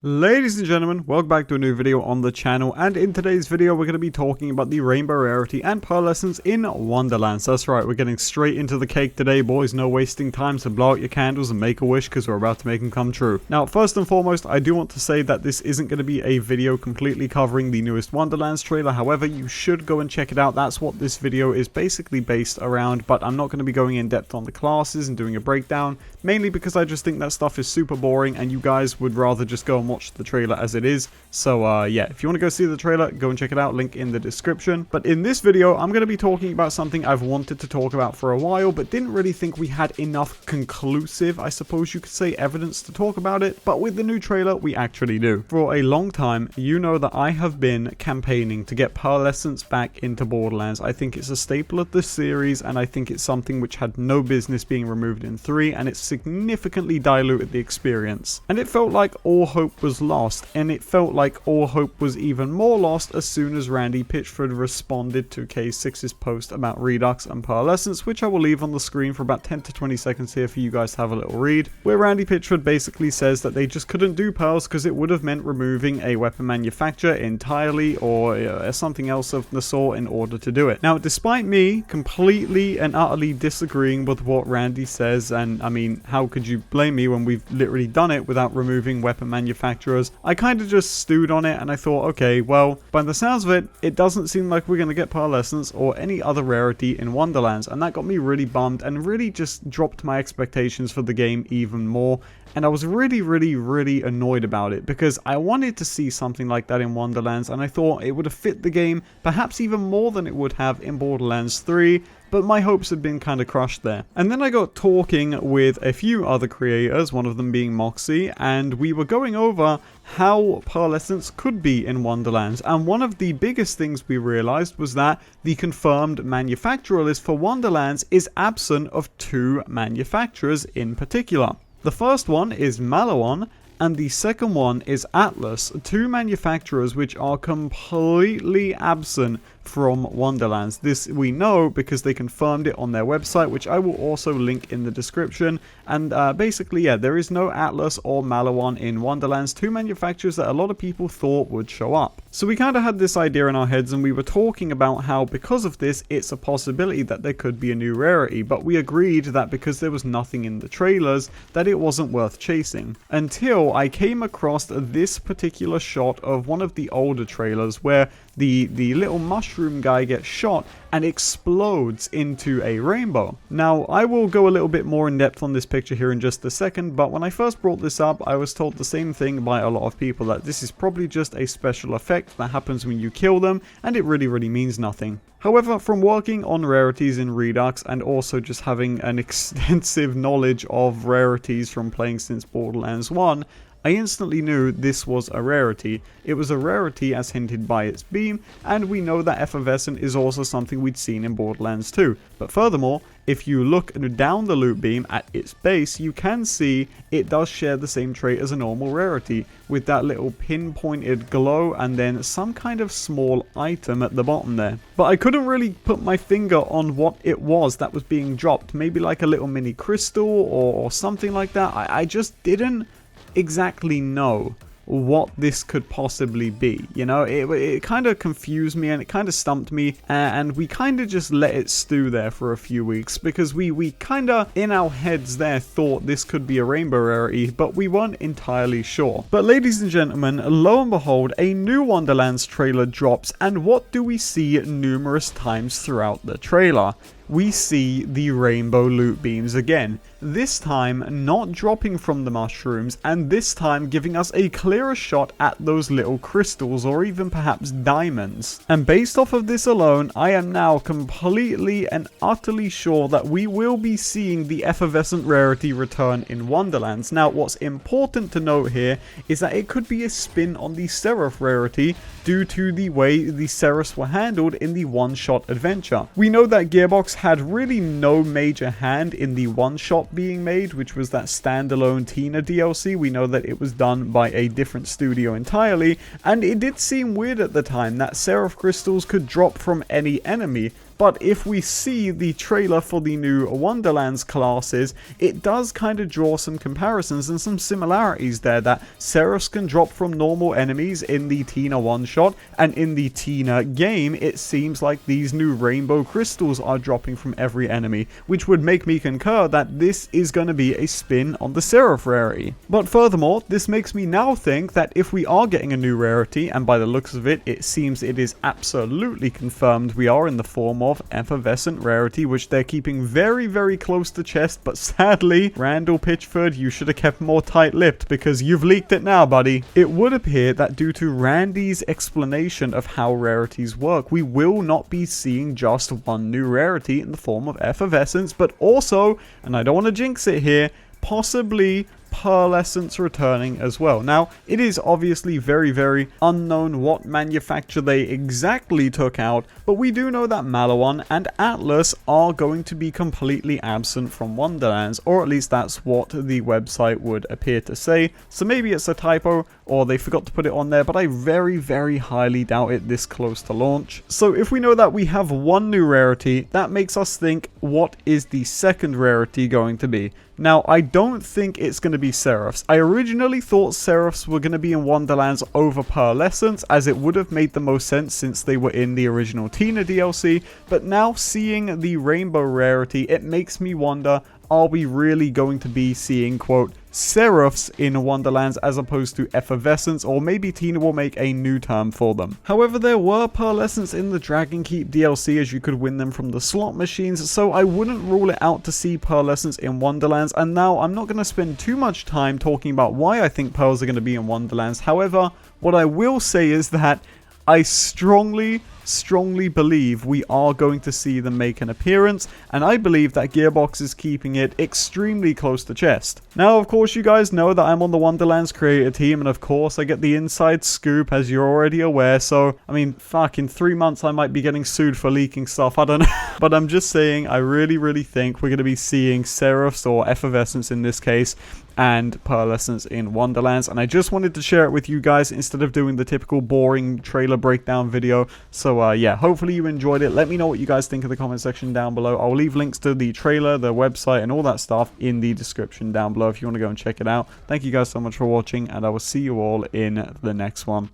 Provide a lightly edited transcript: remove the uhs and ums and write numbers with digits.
Ladies and gentlemen, welcome back to a new video on the channel, and in today's video we're going to be talking about the Rainbow Rarity and Pearl Essence in Wonderlands. That's right, we're getting straight into the cake today, boys. No wasting time, so blow out your candles and make a wish because we're about to make them come true. Now, first and foremost, I do want to say that this isn't going to be a video completely covering the newest Wonderlands trailer. However, you should go and check it out. That's what this video is basically based around, but I'm not going to be going in depth on the classes and doing a breakdown, mainly because I just think that stuff is super boring and you guys would rather just go and watch the trailer as it is. So yeah, if you want to go see the trailer, go and check it out, link in the description. But in this video, I'm going to be talking about something I've wanted to talk about for a while, but didn't really think we had enough conclusive, I suppose you could say, evidence to talk about it. But with the new trailer, we actually do. For a long time, you know that I have been campaigning to get Pearl Essence back into Borderlands. I think it's a staple of the series, and I think it's something which had no business being removed in 3, and it significantly diluted the experience. And it felt like all hope was lost, and it felt like all hope was even more lost as soon as Randy Pitchford responded to K6's post about Redux and Pearl Essence, which I will leave on the screen for about 10 to 20 seconds here for you guys to have a little read, where Randy Pitchford basically says that they just couldn't do Pearls because it would have meant removing a weapon manufacturer entirely or something else of the sort in order to do it. Now, despite me completely and utterly disagreeing with what Randy says, and I mean, how could you blame me when we've literally done it without removing weapon manufacturers, I kind of just stewed on it and I thought, okay, well, by the sounds of it, it doesn't seem like we're going to get Pearl Essence or any other rarity in Wonderlands, and that got me really bummed and really just dropped my expectations for the game even more. And I was really annoyed about it because I wanted to see something like that in Wonderlands, and I thought it would have fit the game perhaps even more than it would have in Borderlands 3. But my hopes had been kind of crushed there. And then I got talking with a few other creators, one of them being Moxie, and we were going over how Pearl Essence could be in Wonderlands. And one of the biggest things we realized was that the confirmed manufacturer list for Wonderlands is absent of 2 manufacturers in particular. The first one is Maliwan, and the second one is Atlas, 2 manufacturers which are completely absent from Wonderlands. This we know because they confirmed it on their website, which I will also link in the description. And basically, yeah, there is no Atlas or Maliwan in Wonderlands, 2 manufacturers that a lot of people thought would show up. So we kind of had this idea in our heads, and we were talking about how because of this, it's a possibility that there could be a new rarity, but we agreed that because there was nothing in the trailers, that it wasn't worth chasing. Until I came across this particular shot of one of the older trailers where the little mushroom guy gets shot and explodes into a rainbow. Now, I will go a little bit more in depth on this picture here in just a second, but when I first brought this up, I was told the same thing by a lot of people, that this is probably just a special effect that happens when you kill them, and it really means nothing. However, from working on rarities in Redux and also just having an extensive knowledge of rarities from playing since Borderlands 1, I instantly knew this was a rarity. It was a rarity as hinted by its beam, and we know that effervescent is also something we'd seen in Borderlands 2. But furthermore, if you look down the loot beam at its base, you can see it does share the same trait as a normal rarity, with that little pinpointed glow and then some kind of small item at the bottom there. But I couldn't really put my finger on what it was that was being dropped. Maybe like a little mini crystal or something like that. I just didn't exactly know what this could possibly be. You know, it kind of confused me and it kind of stumped me, and we kind of just let it stew there for a few weeks because we kind of in our heads there thought this could be a Rainbow Rarity, but we weren't entirely sure. But ladies and gentlemen, lo and behold, a new Wonderlands trailer drops, and what do we see numerous times throughout the trailer? We see the rainbow loot beams again, this time not dropping from the mushrooms, and this time giving us a clearer shot at those little crystals or even perhaps diamonds. And based off of this alone, I am now completely and utterly sure that we will be seeing the effervescent rarity return in Wonderlands. Now, what's important to note here is that it could be a spin on the Seraph rarity due to the way the Seraphs were handled in the one-shot adventure. We know that Gearbox had really no major hand in the one-shot being made, which was that standalone Tina DLC. We know that it was done by a different studio entirely, and it did seem weird at the time that Seraph crystals could drop from any enemy. But if we see the trailer for the new Wonderlands classes, it does kind of draw some comparisons and some similarities there, that Seraphs can drop from normal enemies in the Tina one-shot, and in the Tina game, it seems like these new rainbow crystals are dropping from every enemy, which would make me concur that this is going to be a spin on the Seraph rarity. But furthermore, this makes me now think that if we are getting a new rarity, and by the looks of it, it seems it is absolutely confirmed we are in the form of effervescent rarity, which they're keeping very, very close to chest, but sadly, Randall Pitchford, you should have kept more tight-lipped because you've leaked it now, buddy. It would appear that due to Randy's explanation of how rarities work, we will not be seeing just one new rarity in the form of effervescence, but also, and I don't want to jinx it here, possibly Pearlescence returning as well. Now, it is obviously very, very unknown what manufacturer they exactly took out, but we do know that Malawan and Atlas are going to be completely absent from Wonderlands, or at least that's what the website would appear to say. So maybe it's a typo, or they forgot to put it on there, but I very, very highly doubt it this close to launch. So if we know that we have one new rarity, that makes us think, what is the second rarity going to be? Now, I don't think it's going to be Seraphs. I originally thought Seraphs were going to be in Wonderlands over Pearlescence, as it would have made the most sense since they were in the original Tina DLC, but now seeing the Rainbow Rarity, it makes me wonder, are we really going to be seeing, quote, Seraphs in Wonderlands as opposed to effervescence, or maybe Tina will make a new term for them. However, there were Pearlescence in the Dragon Keep DLC, as you could win them from the slot machines, so I wouldn't rule it out to see Pearlescence in Wonderlands. And now I'm not going to spend too much time talking about why I think Pearls are going to be in Wonderlands. However, what I will say is that I strongly believe we are going to see them make an appearance, and I believe that Gearbox is keeping it extremely close to chest. Now, of course, you guys know that I'm on the Wonderlands creator team, and of course I get the inside scoop, as you're already aware, so, I mean, fuck, in 3 months I might be getting sued for leaking stuff, I don't know. But I'm just saying, I really think we're going to be seeing Seraphs, or Effervescence in this case, and Pearlescence in Wonderlands, and I just wanted to share it with you guys instead of doing the typical boring trailer breakdown video. So yeah, hopefully you enjoyed it. Let me know what you guys think in the comment section down below. I'll leave links to the trailer, the website, and all that stuff in the description down below if you want to go and check it out. Thank you guys so much for watching, and I will see you all in the next one.